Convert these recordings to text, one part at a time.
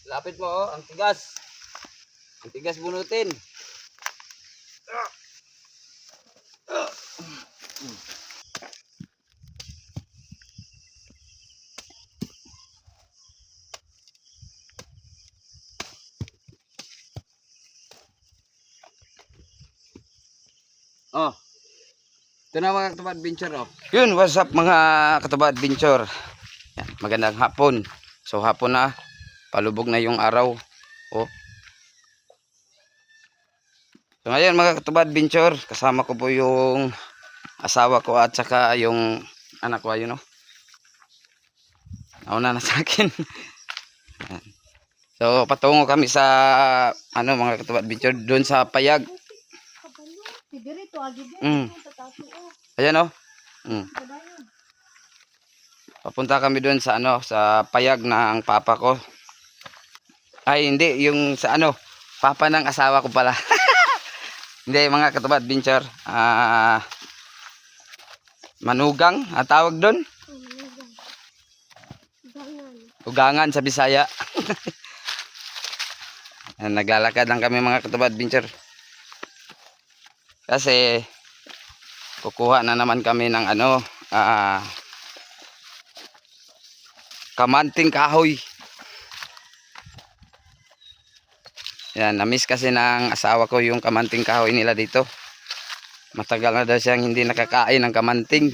Lapit mo oh, ang tigas. Ang tigas bunutin. Oh. Ito na mga Katubad Adventure oh. Yun, what's up mga Katubad Adventure. Yan, magandang hapon. So hapon na, palubog na yung araw. Oh. So ngayon mga Katubad Adventure, kasama ko po yung asawa ko at saka yung anak ko ayun oh. Nauna na sa akin. So patungo kami sa ano mga Katubad Adventure doon sa Payag. Ayan oh. Papunta kami doon sa ano sa Payag ng papa ko. Ay hindi, yung sa ano, papa ng asawa ko pala. Hindi mga Katubad Adventure. Manugang ang tawag doon. Ugangan sa Bisaya. Naglalakad lang kami mga Katubad Adventure. Kasi kukuha na naman kami ng ano, kamanting kahoy. Yan, na-miss kasi ng asawa ko yung kamanting kahoy nila dito. Matagal na daw siyang hindi nakakain ng kamanting.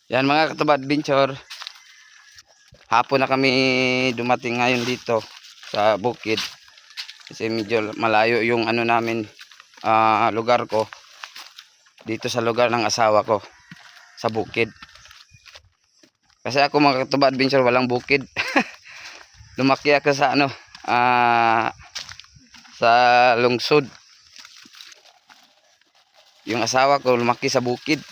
Yan mga Katubad Adventure. Hapon na kami dumating ngayon dito sa bukid. Kasi medyo malayo yung ano namin, lugar ko. Dito sa lugar ng asawa ko. Sa bukid. Kasi ako mga Katubad Adventure walang bukid. Lumaki ako sa ano, sa lungsod. Yung asawa ko lumaki sa bukid.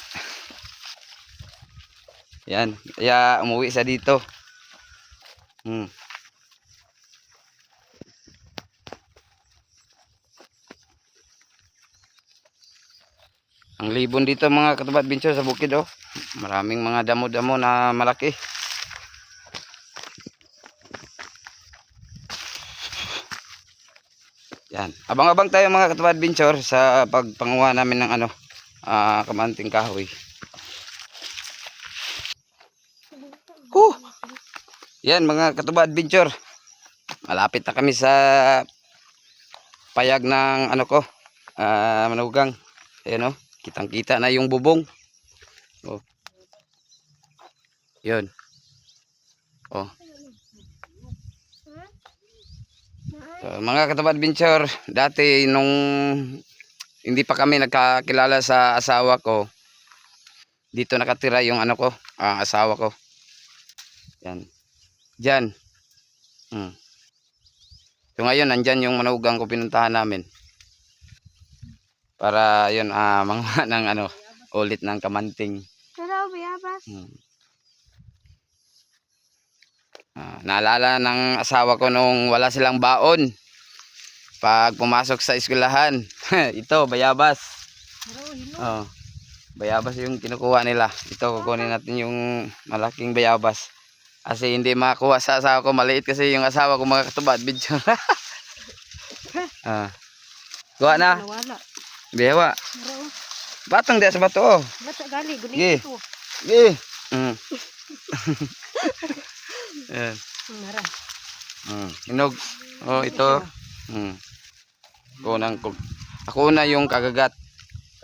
Yan, kaya umuwi sa dito. Ang libon dito mga Katubad Adventure sa bukid oh. Maraming mga damo-damo na malaki. Yan. Abang-abang tayo mga Katubad Adventure sa pagpanguha namin ng ano, kamanting kahoy. Yan mga Katubad Adventure. Malapit na kami sa Payag ng ano ko, Manugang. Ayan oh, kitang-kita na yung bubong. Oh. Yun. Oh. So, mga Katubad Adventure, dati nung hindi pa kami nagkakilala sa asawa ko, dito nakatira yung ano ko, asawa ko. Yan. Diyan. So ngayon nandyan yung Manugang ko pinuntahan namin. Para yun manguha ng ano, ulit ng kamanting. Hello, bayabas. Naalala ng asawa ko nung wala silang baon. Pag pumasok sa eskwelahan, ito bayabas. Oh, bayabas yung kinukuha nila. Ito kukunin natin yung malaking bayabas. Kasi hindi makuha sa asawa ko, maliit kasi yung asawa ko mga Katubad Adventure. Kuha na. Bewa. Batang dia sa bato oh. Bato gali, gunin ito. Ge. Yan. Nara. Hinog. Oh, ito. Kunang ko. Ako na yung kagagat.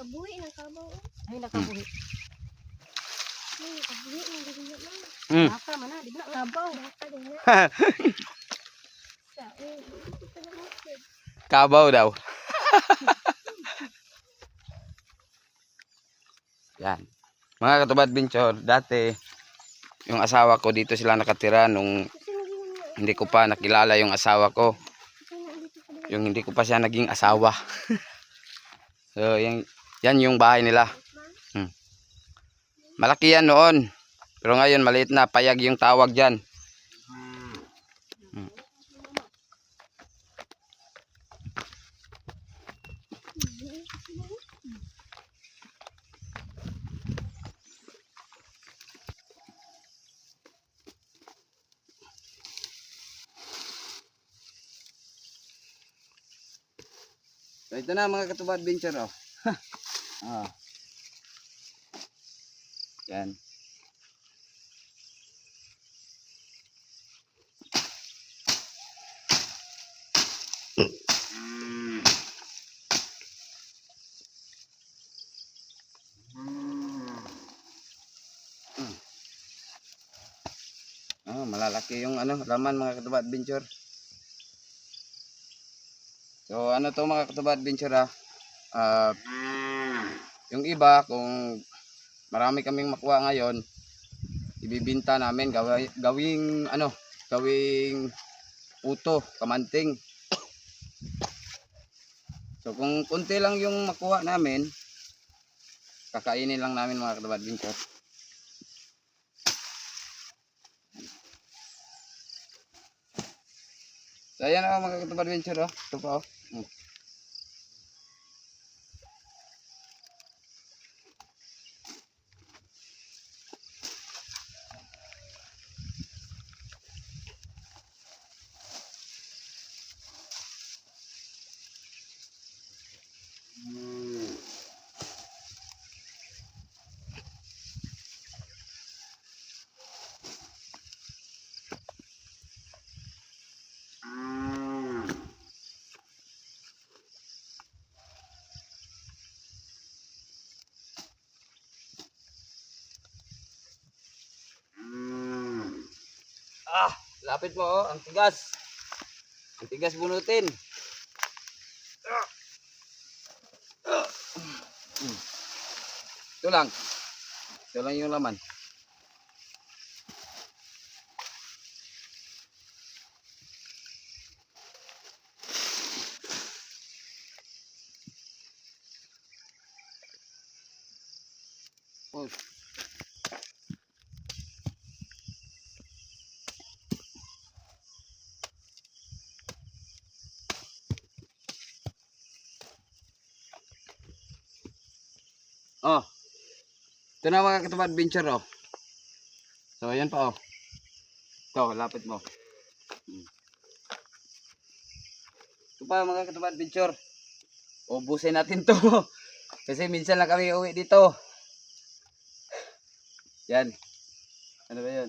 Kabuhi ng kabaw. Ay, nakabuhi. Ay, kabuhi ng ganyan lang. Baka man na, di ba kabaw? Baka din na. Kabaw daw. Yan. Mga Katubad Adventure, dati yung asawa ko dito sila nakatira nung hindi ko pa nakilala yung asawa ko. Yung hindi ko pa siya naging asawa. So yan yung bahay nila. Malaki yan noon. Pero ngayon maliit na, Payag yung tawag dyan. So, ito na mga Katuba Adventure, oh. Ah. Yan. Oh, malalaki yung ano, laman mga Katuba Adventure. So ano to mga Katuba Adventure, ah, yung iba kung marami kaming makuha ngayon, ibibinta namin gawing ano, gawing puto, kamanting. So kung konti lang yung makuha namin, kakainin lang namin mga Katuba Adventure. So ayan mga Katuba Adventure, oh. Ito pa, oh. Lapit mo, oh, ang tigas. Ang tigas bunutin. Ito lang. Ito lang yung laman. Oh. Oh. Ito na mga Katuba Adventure, oh. So ayan pa, oh. Ito, lapit mo. Ito pa mga Katuba Adventure. Ubusin natin to. Kasi minsan lang kami uwi dito. Yan. Ano ba yun?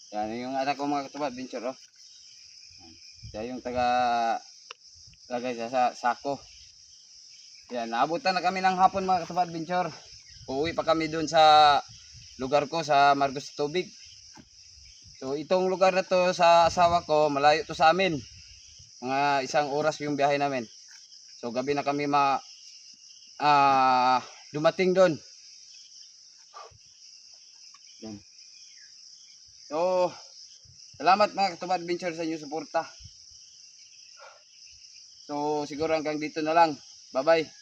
Yan yung anak ko mga Katuba Adventure, oh. Siya yung taga lagay sa sako. Yan, naabutan na kami ng hapon mga Katuba Adventure. Uuwi pa kami dun sa lugar ko sa Marcos Tubig. So itong lugar na to sa asawa ko, malayo to sa amin. Mga 1 oras yung biyahe namin. So gabi na kami dumating doon. So salamat mga Katuba Adventure sa inyong suporta. So siguro hanggang dito na lang. Bye bye.